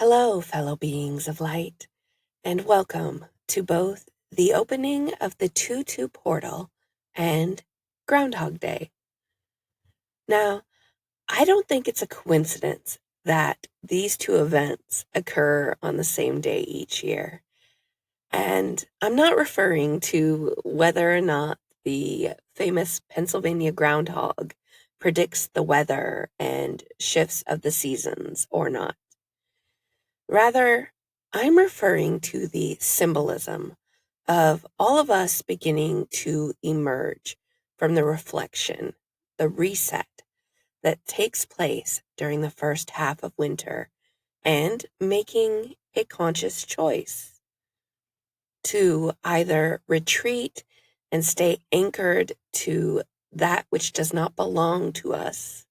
Hello, fellow beings of light, and welcome to both the opening of the 2-2 portal and Groundhog Day. Now, I don't think it's a coincidence that these two events occur on the same day each year. And I'm not referring to whether or not the famous Pennsylvania groundhog predicts the weather and shifts of the seasons or not. Rather, I'm referring to the symbolism of all of us beginning to emerge from the reflection, the reset that takes place during the first half of winter, and making a conscious choice to either retreat and stay anchored to that which does not belong to us,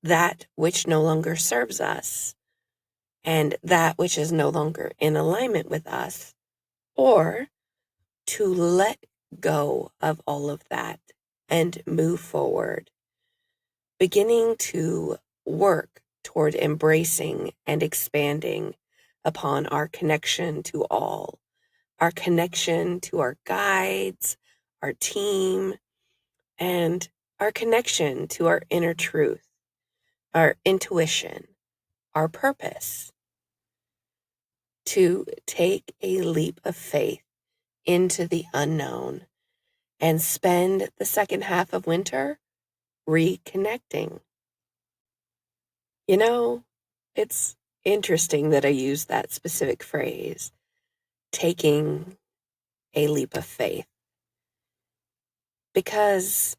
that which no longer serves us, and that which is no longer in alignment with us, or to let go of all of that and move forward, beginning to work toward embracing and expanding upon our connection to all, our connection to our guides, our team, and our connection to our inner truth, our intuition, our purpose, to take a leap of faith into the unknown and spend the second half of winter reconnecting. You know, it's interesting that I use that specific phrase, taking a leap of faith, because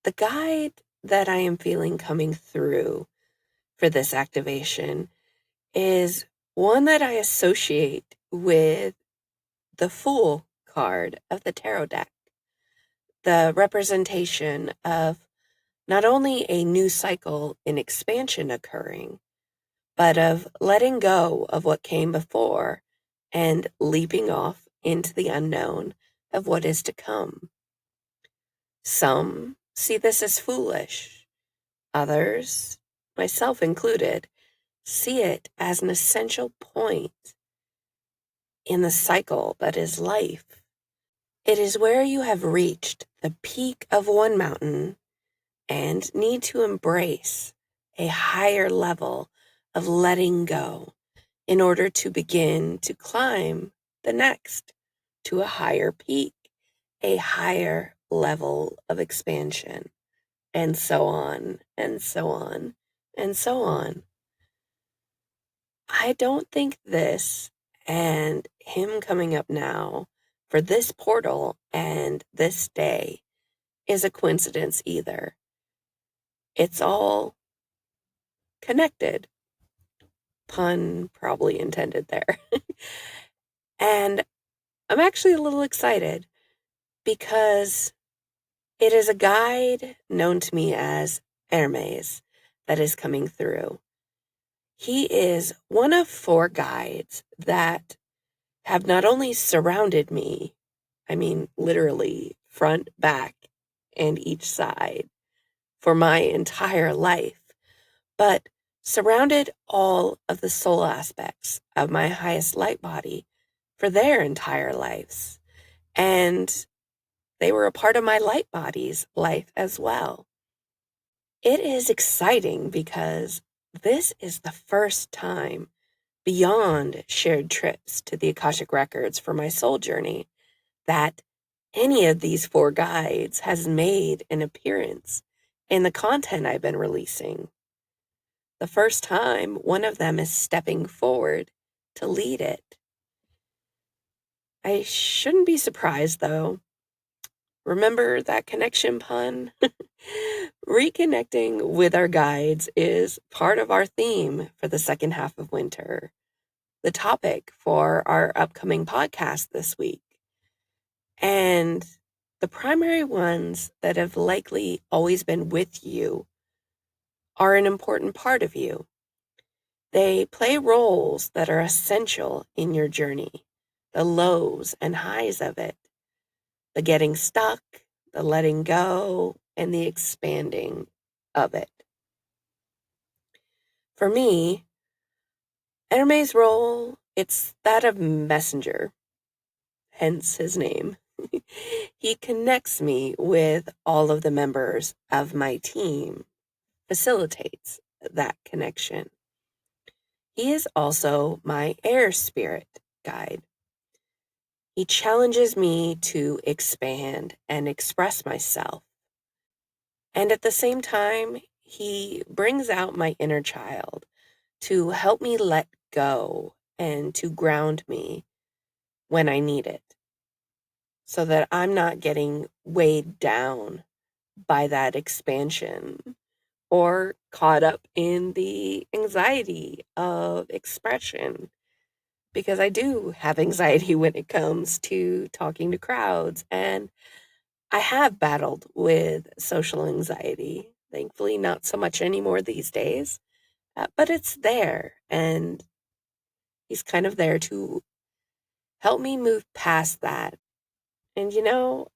the guide that I am feeling coming through for this activation is one that I associate with the Fool card of the tarot deck, the representation of not only a new cycle in expansion occurring, but of letting go of what came before and leaping off into the unknown of what is to come. Some see this as foolish. Others, myself included, see it as an essential point in the cycle that is life. It is where you have reached the peak of one mountain and need to embrace a higher level of letting go in order to begin to climb the next to a higher peak, a higher level of expansion, and so on, and so on, and so on. I don't think this and him coming up now for this portal and this day is a coincidence either. It's all connected. Pun probably intended there. And I'm actually a little excited because it is a guide known to me as Hermes that is coming through. He is one of 4 guides that have not only surrounded me, I mean, literally front, back, and each side for my entire life, but surrounded all of the soul aspects of my highest light body for their entire lives. And they were a part of my light body's life as well. It is exciting because this is the first time beyond shared trips to the Akashic Records for my soul journey that any of these 4 guides has made an appearance in the content I've been releasing. The first time one of them is stepping forward to lead it. I shouldn't be surprised, though. Remember that connection pun? Reconnecting with our guides is part of our theme for the second half of winter, the topic for our upcoming podcast this week. And the primary ones that have likely always been with you are an important part of you. They play roles that are essential in your journey, the lows and highs of it, the getting stuck, the letting go, and the expanding of it. For me, Hermes' role, it's that of messenger, hence his name. He connects me with all of the members of my team, facilitates that connection. He is also my air spirit guide. He challenges me to expand and express myself. And at the same time, he brings out my inner child to help me let go and to ground me when I need it, so that I'm not getting weighed down by that expansion or caught up in the anxiety of expression. Because I do have anxiety when it comes to talking to crowds, and I have battled with social anxiety. Thankfully, not so much anymore these days, but it's there, and he's kind of there to help me move past that. And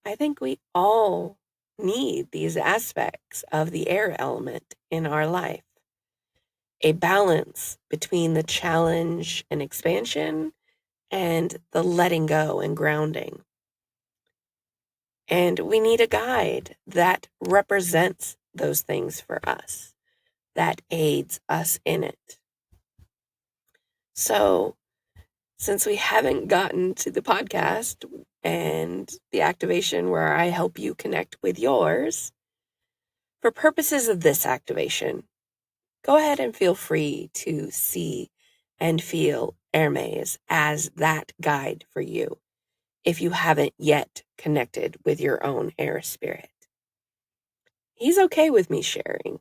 I think we all need these aspects of the air element in our life. A balance between the challenge and expansion and the letting go and grounding. And we need a guide that represents those things for us, that aids us in it. So, since we haven't gotten to the podcast and the activation where I help you connect with yours, for purposes of this activation, go ahead and feel free to see and feel Hermes as that guide for you if you haven't yet connected with your own air spirit. He's okay with me sharing.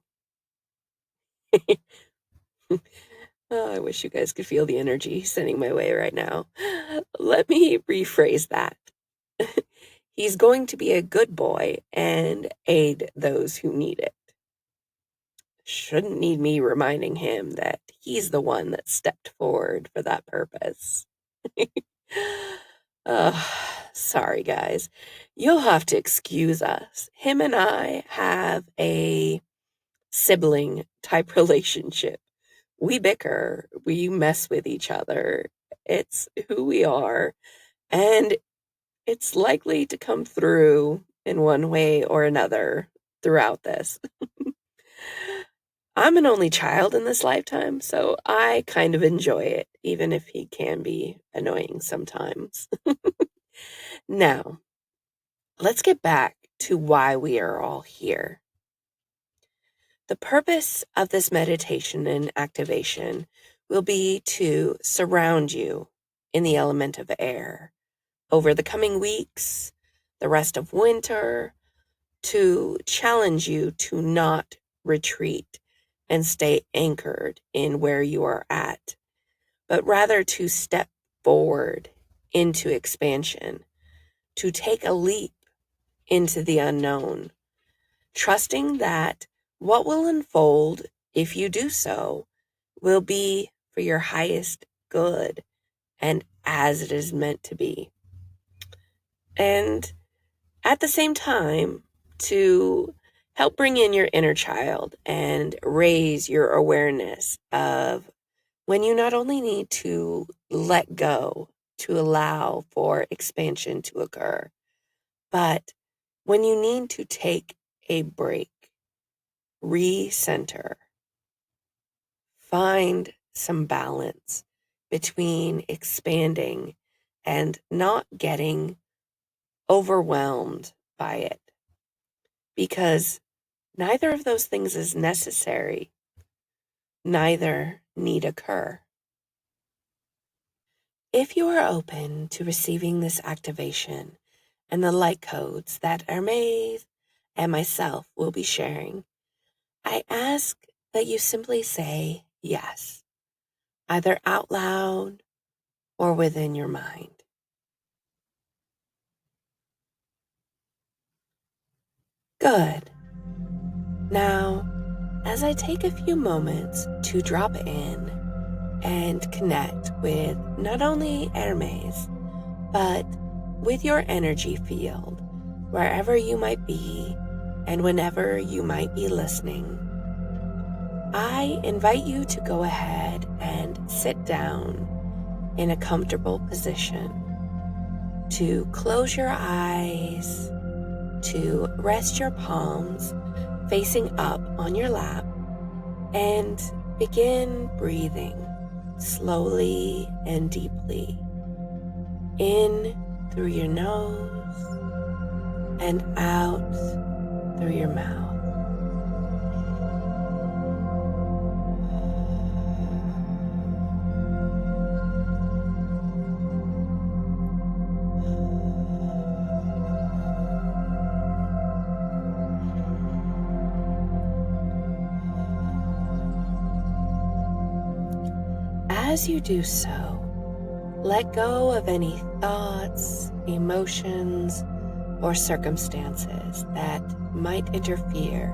Oh, I wish you guys could feel the energy sending my way right now. Let me rephrase that. He's going to be a good boy and aid those who need it. Shouldn't need me reminding him that he's the one that stepped forward for that purpose. Sorry, guys. You'll have to excuse us. Him and I have a sibling type relationship. We bicker, we mess with each other. It's who we are, and it's likely to come through in one way or another throughout this. I'm an only child in this lifetime, so I kind of enjoy it, even if he can be annoying sometimes. Now, let's get back to why we are all here. The purpose of this meditation and activation will be to surround you in the element of air over the coming weeks, the rest of winter, to challenge you to not retreat and stay anchored in where you are at, but rather to step forward into expansion, to take a leap into the unknown, trusting that what will unfold if you do so will be for your highest good and as it is meant to be. And at the same time, to help bring in your inner child and raise your awareness of when you not only need to let go to allow for expansion to occur, but when you need to take a break, recenter, find some balance between expanding and not getting overwhelmed by it. Because neither of those things is necessary. Neither need occur. If you are open to receiving this activation and the light codes that Hermes and myself will be sharing, I ask that you simply say yes, either out loud or within your mind. Good. Now, as I take a few moments to drop in and connect with not only Hermes, but with your energy field, wherever you might be and whenever you might be listening, I invite you to go ahead and sit down in a comfortable position, to close your eyes, to rest your palms facing up on your lap, and begin breathing slowly and deeply in through your nose and out through your mouth. As you do so, let go of any thoughts, emotions, or circumstances that might interfere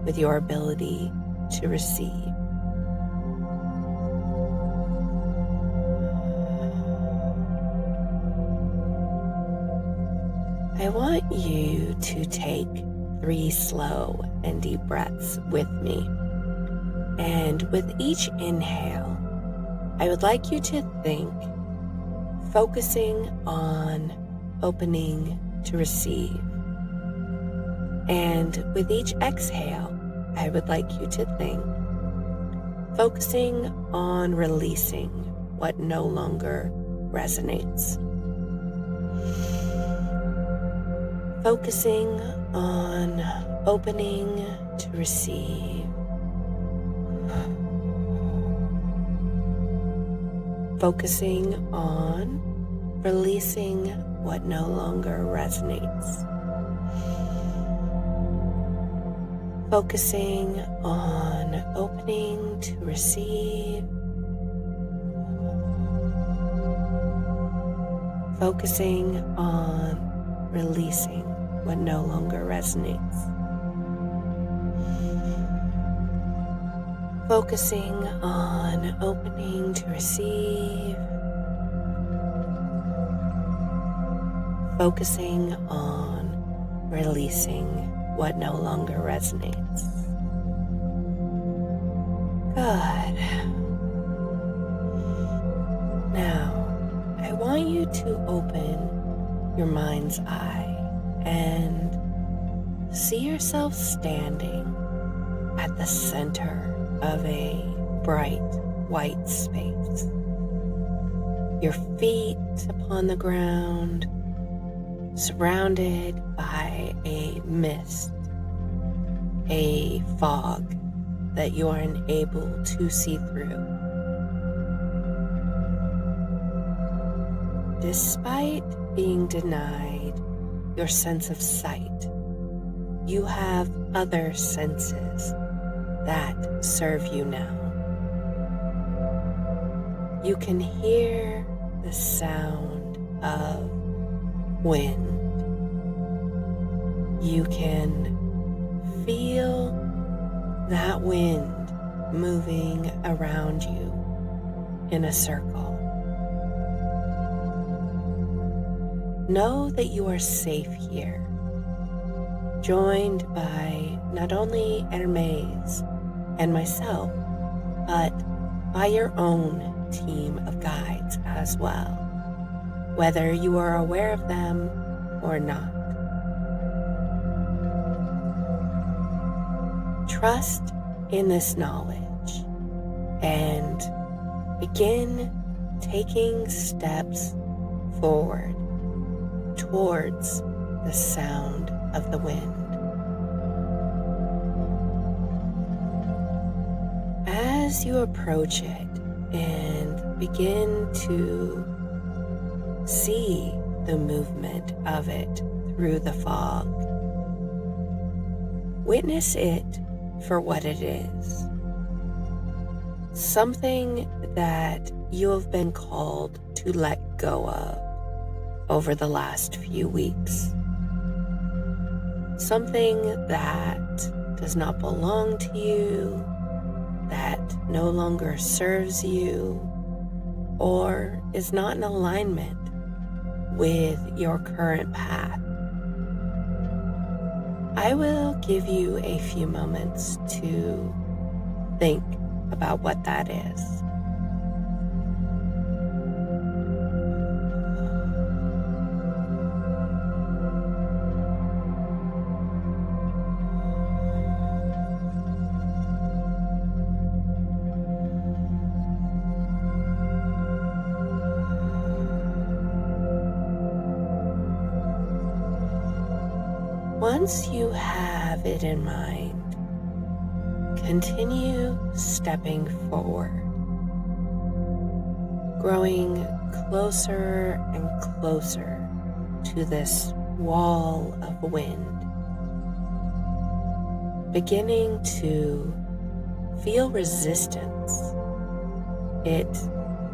with your ability to receive. I want you to take 3 slow and deep breaths with me. And with each inhale, I would like you to think, focusing on opening to receive. And with each exhale, I would like you to think, focusing on releasing what no longer resonates. Focusing on opening to receive. Focusing on releasing what no longer resonates. Focusing on opening to receive. Focusing on releasing what no longer resonates. Focusing on opening to receive. Focusing on releasing what no longer resonates. Good. Now, I want you to open your mind's eye and see yourself standing at the center of a bright white space. Your feet upon the ground, surrounded by a mist, a fog that you are unable to see through. Despite being denied your sense of sight, you have other senses that serve you now. You can hear the sound of wind. You can feel that wind moving around you in a circle. Know that you are safe here, joined by not only Hermes and myself, but by your own team of guides as well, whether you are aware of them or not. Trust in this knowledge and begin taking steps forward towards the sound of the wind. As you approach it and begin to see the movement of it through the fog, witness it for what it is. Something that you have been called to let go of over the last few weeks. Something that does not belong to you, that no longer serves you, or is not in alignment with your current path. I will give you a few moments to think about what that is. Once you have it in mind, continue stepping forward, growing closer and closer to this wall of wind, beginning to feel resistance, it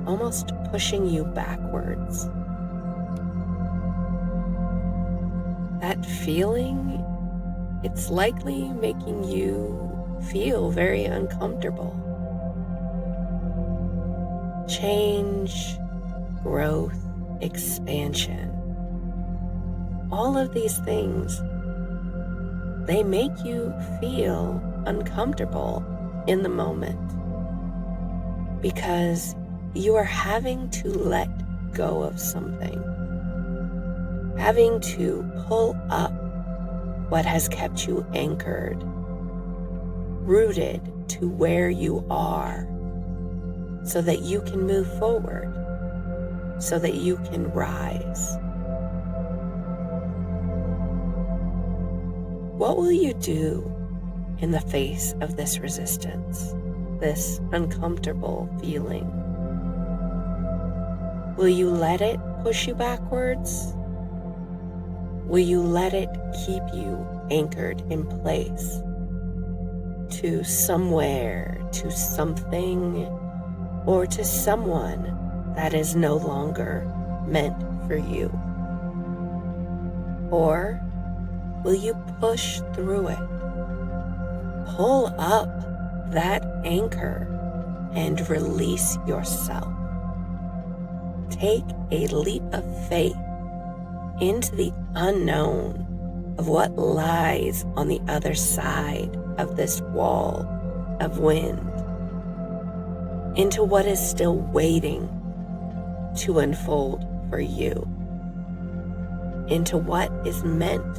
almost pushing you backwards. That feeling, it's likely making you feel very uncomfortable. Change, growth, expansion, all of these things, they make you feel uncomfortable in the moment because you are having to let go of something, having to pull up what has kept you anchored, rooted to where you are, so that you can move forward, so that you can rise. What will you do in the face of this resistance, this uncomfortable feeling? Will you let it push you backwards? Will you let it keep you anchored in place to somewhere, to something, or to someone that is no longer meant for you? Or will you push through it, pull up that anchor and release yourself? Take a leap of faith into the unknown of what lies on the other side of this wall of wind, into what is still waiting to unfold for you, into what is meant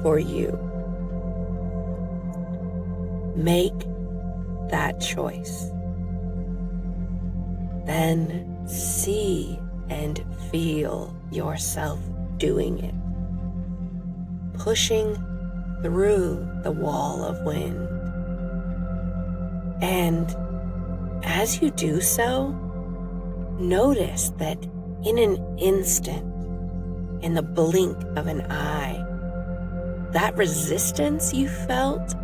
for you. Make that choice. Then see and feel yourself doing it, pushing through the wall of wind. And as you do so, notice that in an instant, in the blink of an eye, that resistance you felt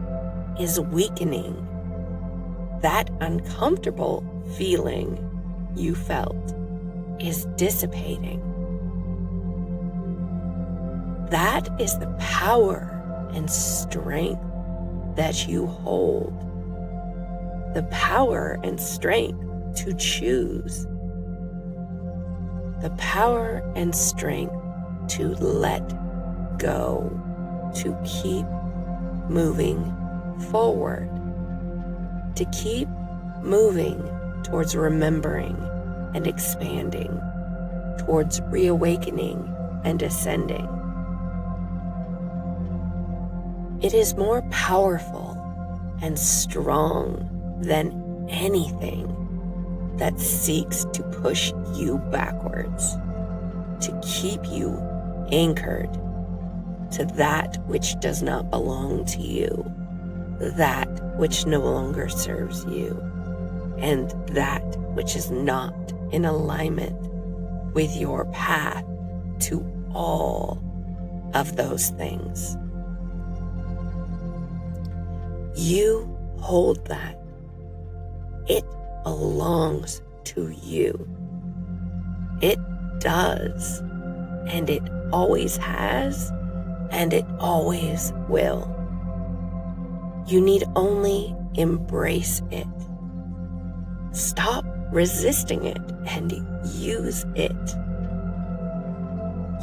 is weakening. That uncomfortable feeling you felt is dissipating. That is the power and strength that you hold. The power and strength to choose. The power and strength to let go, to keep moving forward, to keep moving towards remembering and expanding, towards reawakening and ascending. It is more powerful and strong than anything that seeks to push you backwards, to keep you anchored to that which does not belong to you, that which no longer serves you, and that which is not in alignment with your path to all of those things. You hold that. It belongs to you. It does, and it always has, and it always will. You need only embrace it. Stop resisting it and use it.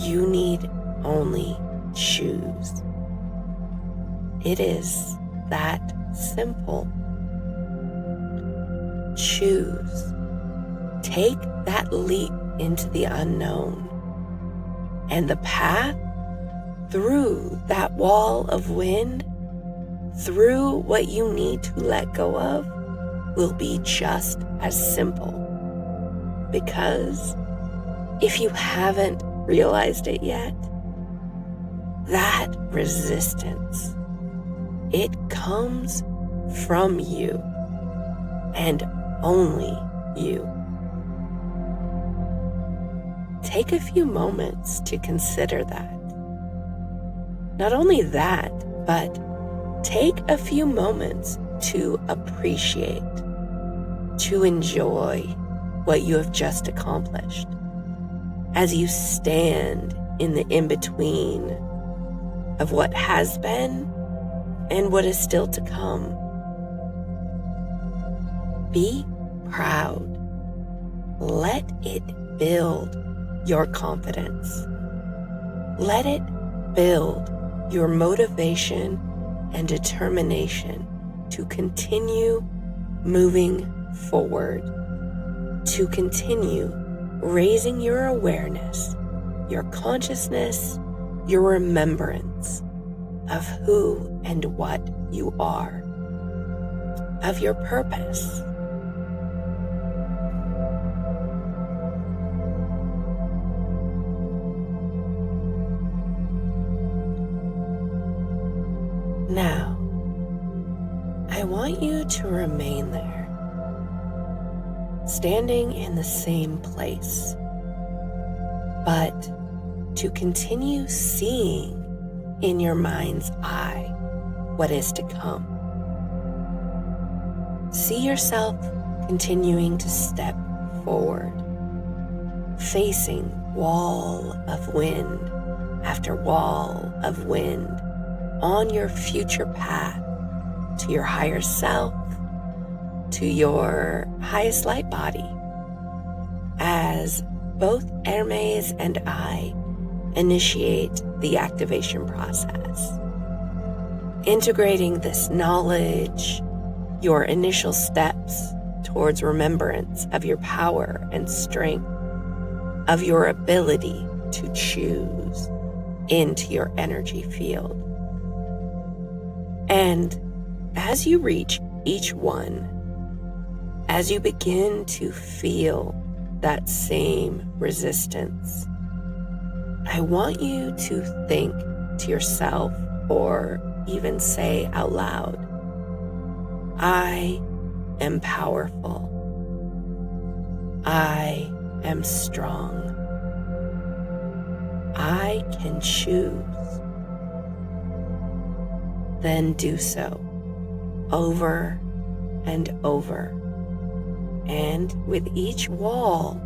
You need only choose. It is that simple. choose. Take that leap into the unknown. And the path through that wall of wind, through what you need to let go of, will be just as simple. Because if you haven't realized it yet, that resistance, it comes from you and only you. Take a few moments to consider that. Not only that, but take a few moments to appreciate, to enjoy what you have just accomplished as you stand in the in-between of what has been and what is still to come. Be proud. Let it build your confidence. Let it build your motivation and determination to continue moving forward, to continue raising your awareness, your consciousness, your remembrance of who and what you are, of your purpose. Now, I want you to remain there, standing in the same place, but to continue seeing in your mind's eye what is to come. See yourself continuing to step forward, facing wall of wind after wall of wind on your future path to your higher self, to your highest light body, as both Hermes and I initiate the activation process. Integrating this knowledge, your initial steps towards remembrance of your power and strength, of your ability to choose into your energy field. And as you reach each one, as you begin to feel that same resistance, I want you to think to yourself or even say out loud, I am powerful. I am strong. I can choose. Then do so over and over. And with each wall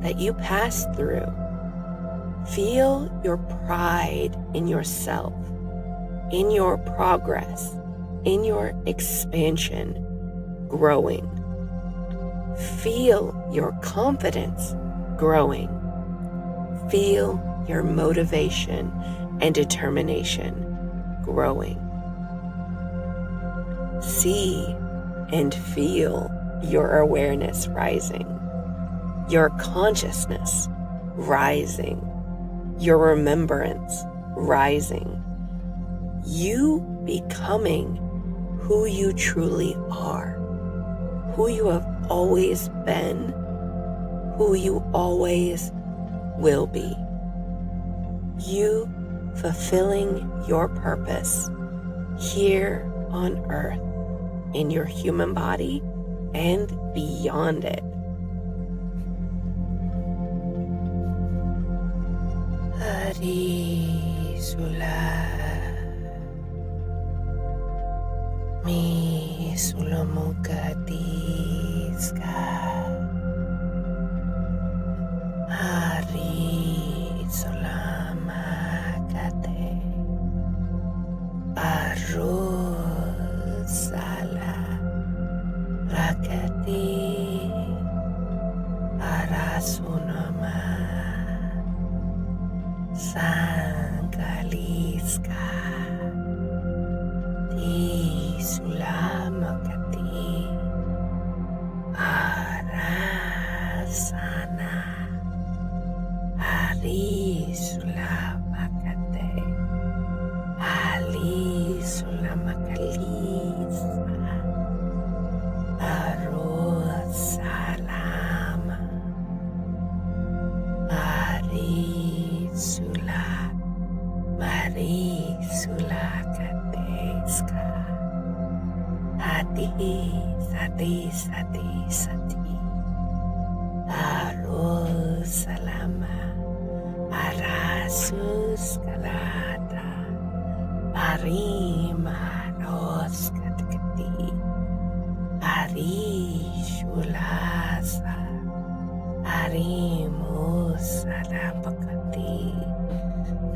that you pass through, feel your pride in yourself, in your progress, in your expansion growing. Feel your confidence growing. Feel your motivation and determination growing. See and feel your awareness rising, your consciousness rising, your remembrance rising, you becoming who you truly are, who you have always been, who you always will be. You fulfilling your purpose here on earth, in your human body and beyond it. Hari Sula Mi Sulamuka Diska Hari Sulamakate Arul Sala Rakati Arasunama Sangaliska Di Sulamakati sana Ari Sulamakate Ali Sulamakalisa Arosalama Ari Sula Mari Sulakateska Adi Sati Sati Sati Arosalama Arasus Kalata Arima Nos Katkati Ari Shulasa Arimus Arapakati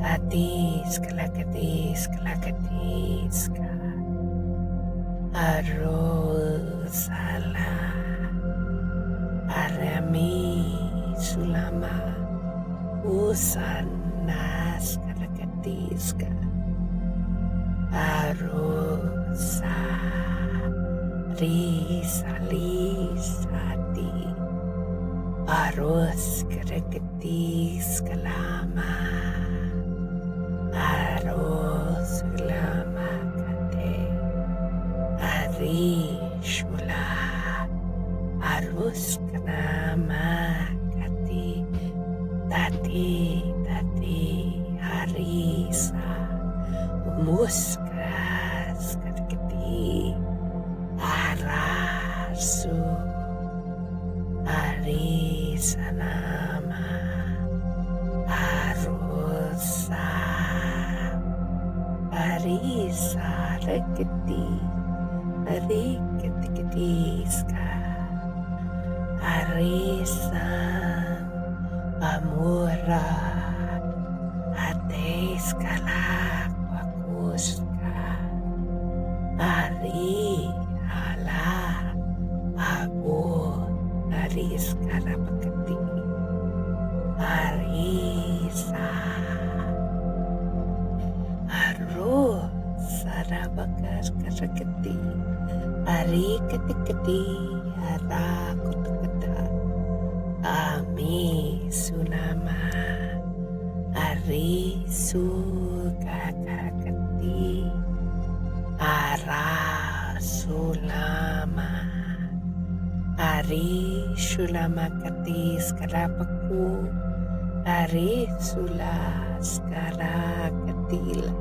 Katis Kalakatis Kalakatis Arosala Arami Sulama Usanas Kalakatiska Arosa Risalisati Aros Kalakatis Kalama Aros Lama Kate Ari Shula Arus Kanama Kati Tati Harisa Muskas Katkati Arasu Arisanama Arosa Arisa Rakati Arikatiska Arisan Amura Ateskala Pakuska Ari Ala Ago Ariskala Pakati Arisa Aro Sarabakar Karakati Ari Katikati Ara Kutukata Ami Sunama Ari Sukakakati Ara Sulama Ari Shulamakati Skarapaku Ari Sula Skarakatila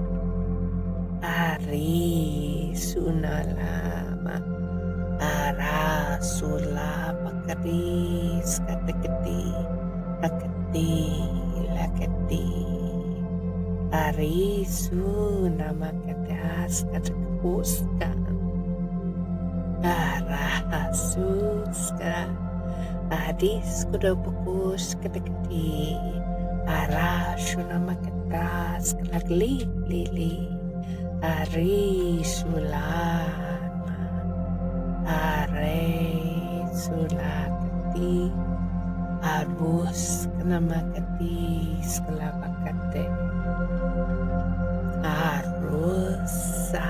Ari Sunalama Ara Sula Pakaris Katakati Rakati Lakati Ari Sunamakatas Katakuskan Ara Suska Adis Kudabukus Katakati Ara Sunamakatas Kalagli Lili Ari Sulama Are Sulakati Arus Kanamakati Skalapakate Arusa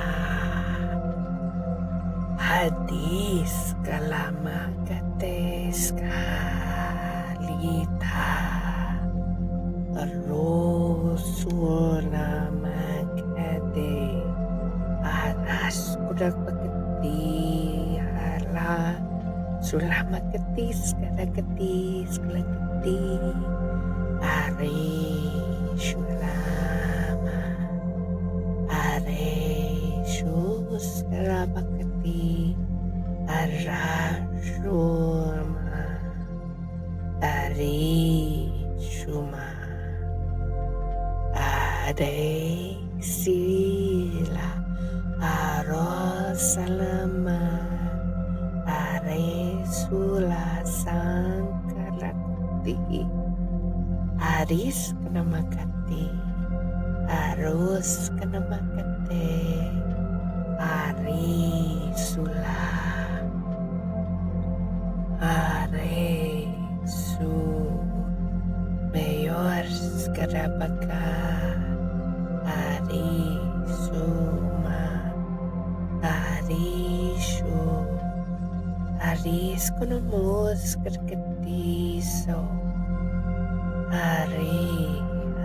Hadis Kalamakate Skalita Rosunamakate Aras Kudapakati Ala Sulamaketis Kalakatis Kalakati Are Shulama Are Shus Kalapakati Ara Shuma Are Shuma Ade Sila Arosalama Are Sula Sangkarakti Aris Kanamakati Arus Kanamakate Ari Sula Are Su Mayor Skarabaka Ari Suma Ari Shu Ari Aris konomos karkatiso.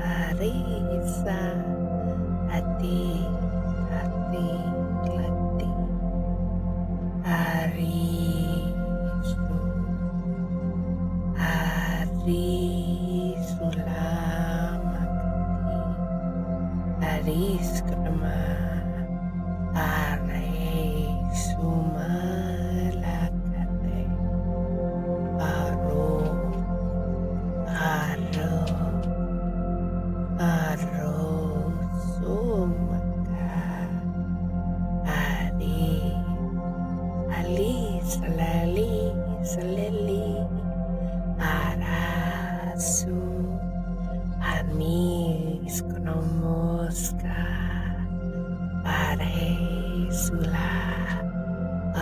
Arisa, ati, ati, lati. Arisu, arisulamati. Aris konoma. Arisumalakate. Aro, aro. Arosumaka Ari Ali Salali Salili Arasu Anis Konomoska Are Sula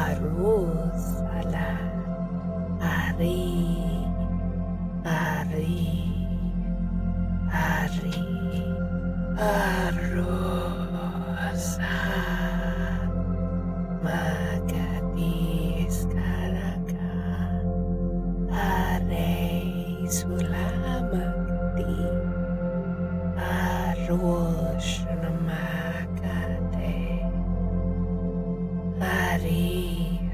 Arusala Ari Ari Ari Arosa Magadis Karaka Are Sulamagdi Aroshanamagade Hari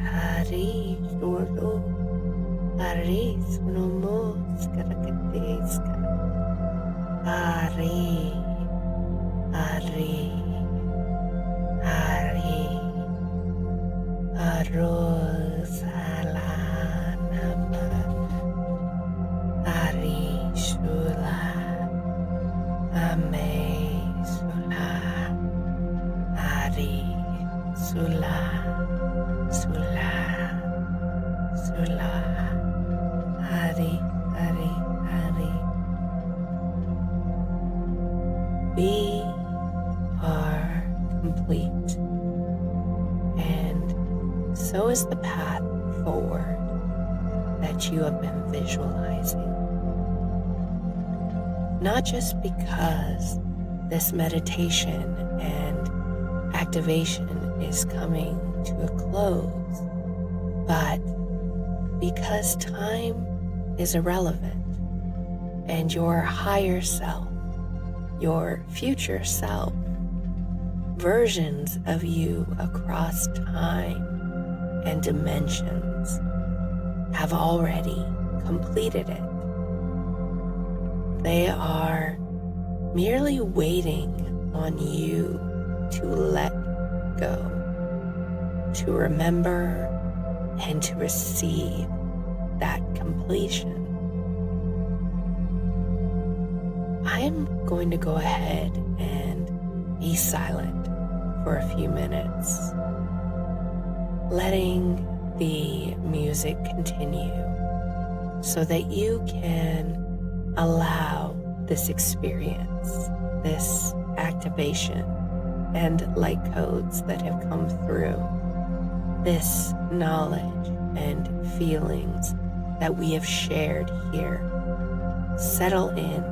Hari Shuru Hari Sunomos Karakadeska Ari Ari Ari Arosalanama Ari Shula Ame Sula Ari Sula Sula Sula Ari Ari Ari. We are complete, and so is the path forward that you have been visualizing. Not just because this meditation and activation is coming to a close, but because time is irrelevant and your higher self, your future self, versions of you across time and dimensions have already completed it. They are merely waiting on you to let go, to remember, and to receive that completion. I'm going to go ahead and be silent for a few minutes, letting the music continue so that you can allow this experience, this activation, and light codes that have come through, this knowledge and feelings that we have shared here, settle in.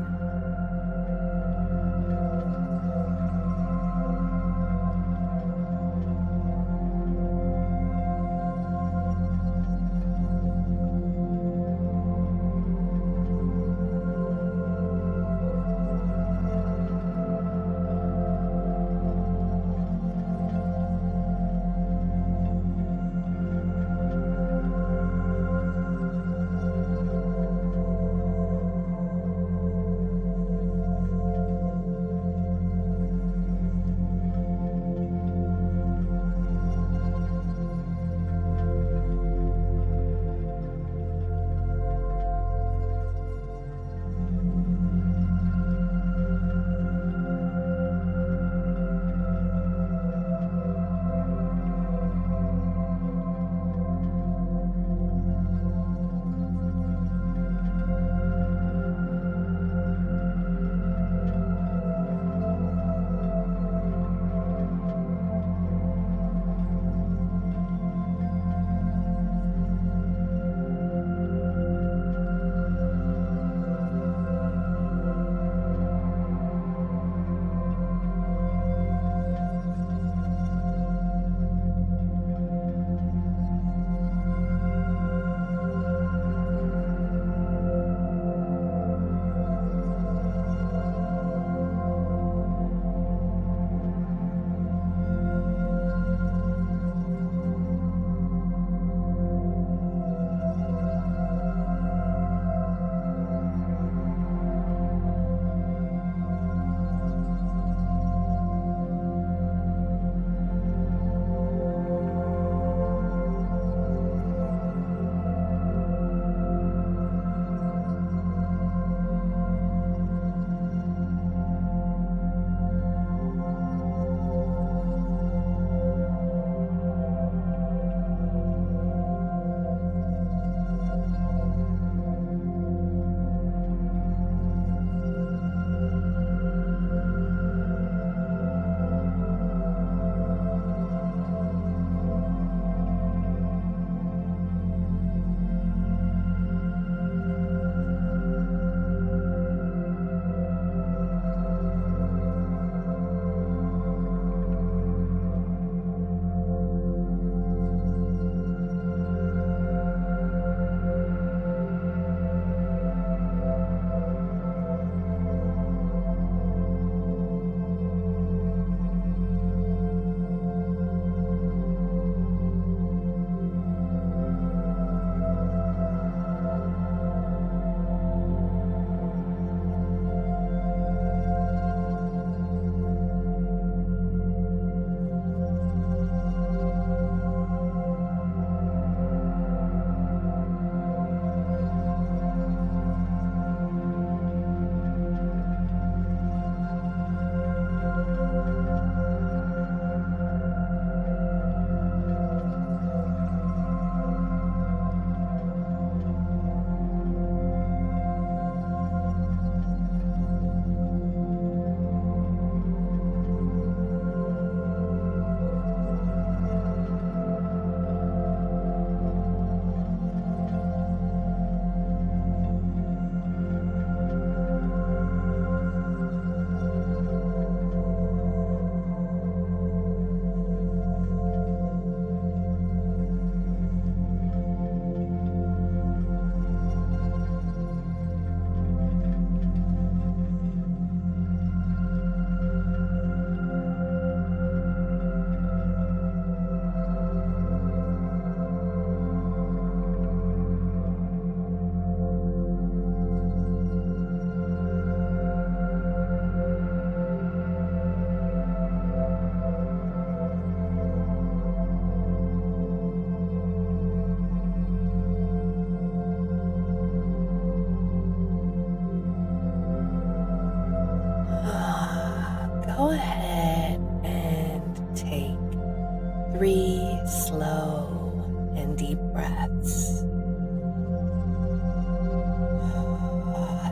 space.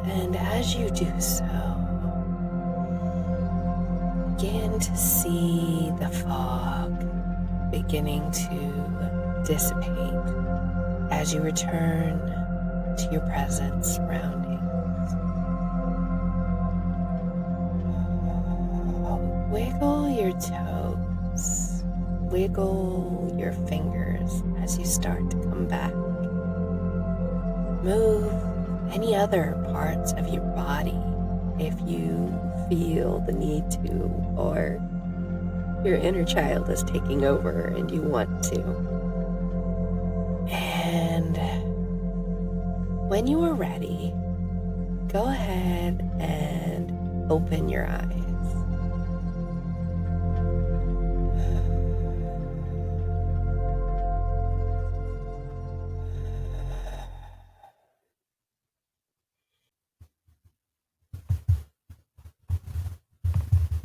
And as you do so, begin to see the fog beginning to dissipate as you return to your present surroundings. Wiggle your toes, wiggle your fingers as you start to come back. Move any other parts of your body if you feel the need to, or your inner child is taking over and you want to. And when you are ready, go ahead and open your eyes.